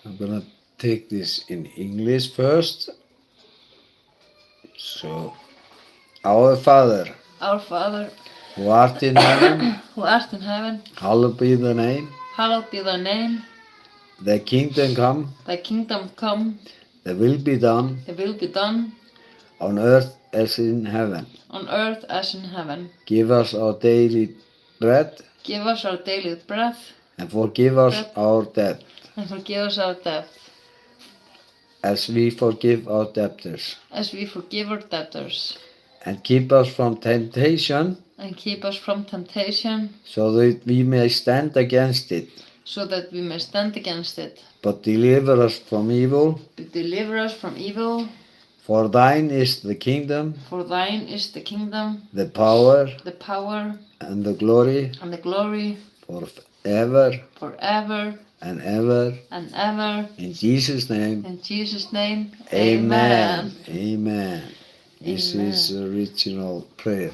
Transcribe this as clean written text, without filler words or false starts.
I'm gonna take this in English first. So, our Father, Our Father, who art in heaven, who art in heaven, hallowed be thy name. hallowed be thy name. Thy kingdom come, Thy kingdom come, thy will be done, thy will be done, on earth as in heaven. on earth as in heaven. Give us our daily bread, Give us our daily bread, and forgive us our debt, and forgive us our debt, as we forgive our debtors. as we forgive our debtors. And keep us from temptation, And keep us from temptation, so that we may stand against it. so that we may stand against it. But deliver us from evil. But deliver us from evil. For thine is the kingdom, For thine is the kingdom, the power, the power, and the glory, and the glory, forever forever and ever. and ever. In Jesus' name, In Jesus' name, amen. amen. Amen. This Amen. is original prayer.